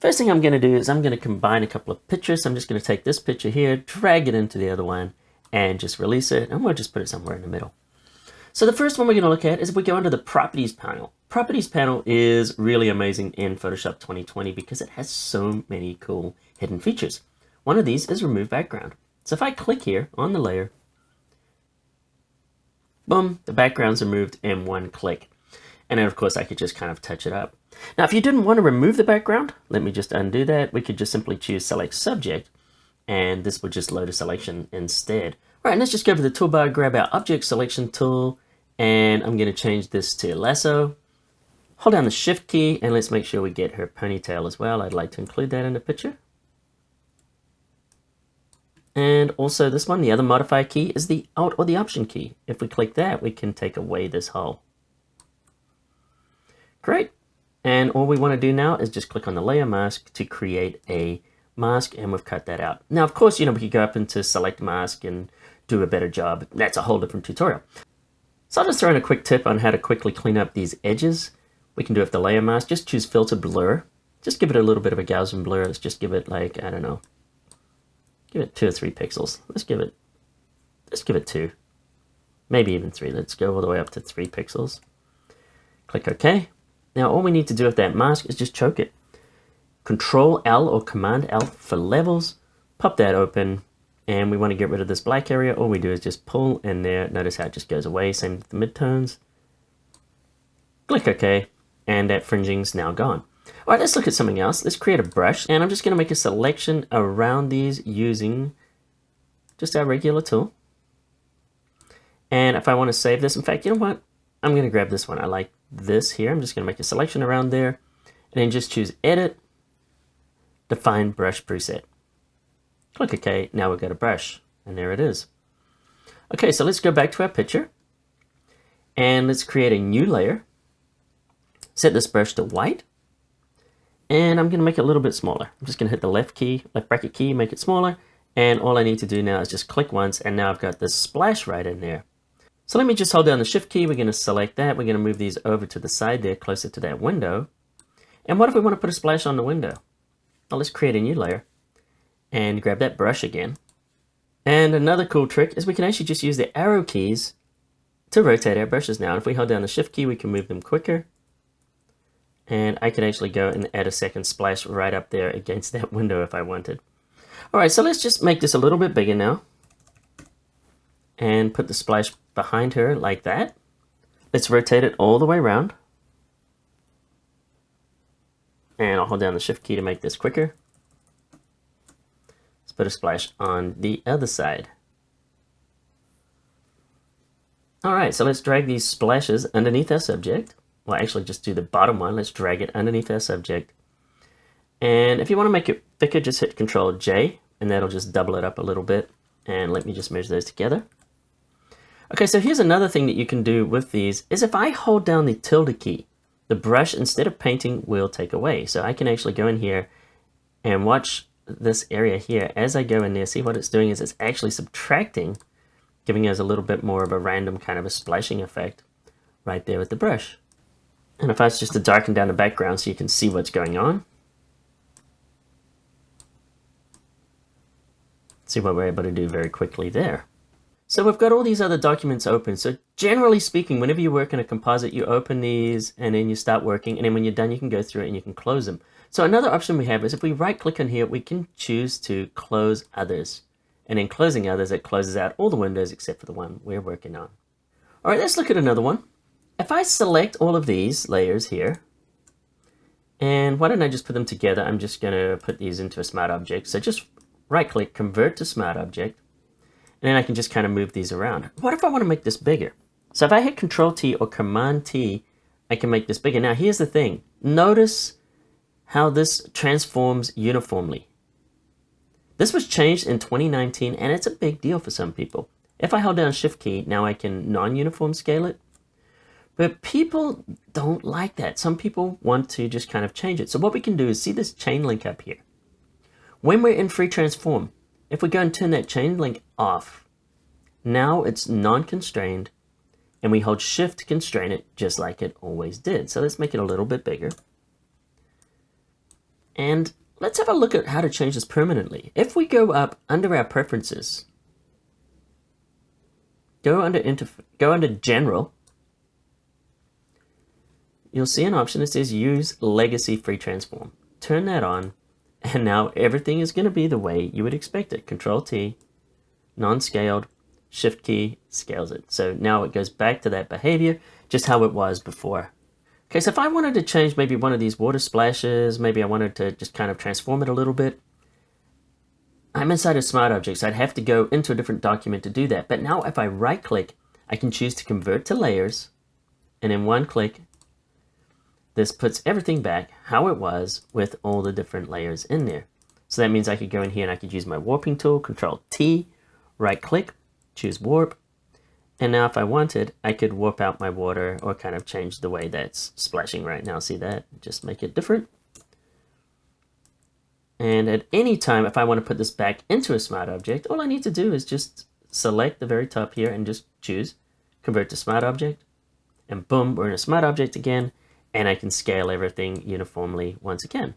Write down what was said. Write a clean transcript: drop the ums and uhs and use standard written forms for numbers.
First thing I'm going to do is I'm going to combine a couple of pictures. I'm just going to take this picture here, drag it into the other one, and just release it, and we'll just put it somewhere in the middle. So the first one we're going to look at is if we go into the Properties panel. Properties panel is really amazing in Photoshop 2020 because it has so many cool hidden features. One of these is Remove Background. So if I click here on the layer, boom, the background's removed in one click. And then of course I could just kind of touch it up. Now if you didn't want to remove the background, let me just undo that. We could just simply choose Select Subject, and this would just load a selection instead. All right, let's just go over the toolbar, grab our Object Selection tool, and I'm going to change this to Lasso. Hold down the Shift key, and let's make sure we get her ponytail as well. I'd like to include that in the picture. And also this one, the other modifier key, is the Alt or the Option key. If we click that, we can take away this hole. Great. And all we want to do now is just click on the layer mask to create a mask, and we've cut that out. Now, of course, we could go up into Select Mask and do a better job. That's a whole different tutorial. So I'll just throw in a quick tip on how to quickly clean up these edges. We can do it with the layer mask. Just choose Filter Blur. Just give it a little bit of a Gaussian blur. Let's just give it like, I don't know, give it 2 or 3 pixels. Let's give it 2, maybe even 3. Let's go all the way up to 3 pixels. Click OK. Now all we need to do with that mask is just choke it. Control L or Command L for levels. Pop that open, and we want to get rid of this black area. All we do is just pull in there. Notice how it just goes away. Same with the midtones. Click OK, and that fringing's now gone. All right, let's look at something else. Let's create a brush, and I'm just going to make a selection around these using just our regular tool. And if I want to save this, in fact, you know what? I'm going to grab this one. I like this here. I'm just going to make a selection around there, and then just choose Edit, Define Brush Preset. Click OK. Now we've got a brush, and there it is. Okay, so let's go back to our picture, and let's create a new layer. Set this brush to white, and I'm going to make it a little bit smaller. I'm just going to hit the left bracket key, make it smaller, and all I need to do now is just click once, and now I've got this splash right in there. So let me just hold down the Shift key. We're going to select that. We're going to move these over to the side there, closer to that window. And what if we want to put a splash on the window? Well, let's create a new layer and grab that brush again. And another cool trick is we can actually just use the arrow keys to rotate our brushes now. And if we hold down the Shift key, we can move them quicker. And I could actually go and add a second splash right up there against that window if I wanted. All right, so let's just make this a little bit bigger now and put the splash behind her like that. Let's rotate it all the way around. And I'll hold down the Shift key to make this quicker. Let's put a splash on the other side. All right, so let's drag these splashes underneath our subject. Well, actually just do the bottom one. Let's drag it underneath our subject. And if you want to make it thicker, just hit Control J, and that'll just double it up a little bit. And let me just merge those together. Okay, so here's another thing that you can do with these is if I hold down the tilde key, the brush, instead of painting, will take away. So I can actually go in here and watch this area here. As I go in there, see what it's doing is it's actually subtracting, giving us a little bit more of a random kind of a splashing effect right there with the brush. And if I was just to darken down the background so you can see what's going on. See what we're able to do very quickly there. So we've got all these other documents open. So generally speaking, whenever you work in a composite, you open these and then you start working. And then when you're done, you can go through it and you can close them. So another option we have is if we right click on here, we can choose to close others. And in closing others, it closes out all the windows except for the one we're working on. All right, let's look at another one. If I select all of these layers here, and why don't I just put them together? I'm just going to put these into a smart object. So just right click, convert to smart object. And then I can just kind of move these around. What if I want to make this bigger? So if I hit Control T or Command T, I can make this bigger. Now here's the thing. Notice how this transforms uniformly. This was changed in 2019 and it's a big deal for some people. If I hold down Shift key, now I can non-uniform scale it. But people don't like that. Some people want to just kind of change it. So what we can do is see this chain link up here. When we're in free transform, if we go and turn that chain link off, now it's non-constrained and we hold Shift to constrain it just like it always did. So let's make it a little bit bigger. And let's have a look at how to change this permanently. If we go up under our preferences, go under General, you'll see an option that says Use Legacy Free Transform. Turn that on, and now everything is going to be the way you would expect it. Control-T, non-scaled, Shift-key, scales it. So now it goes back to that behavior, just how it was before. Okay, so if I wanted to change maybe one of these water splashes, maybe I wanted to just kind of transform it a little bit, I'm inside of Smart Objects. I'd have to go into a different document to do that. But now if I right click, I can choose to convert to layers, and in one click, this puts everything back how it was with all the different layers in there. So that means I could go in here and I could use my warping tool, Control-T, right click, choose warp, and now if I wanted, I could warp out my water or kind of change the way that's splashing right now. See that? Just make it different. And at any time, if I want to put this back into a Smart Object, all I need to do is just select the very top here and just choose Convert to Smart Object. And boom, we're in a Smart Object again, and I can scale everything uniformly once again.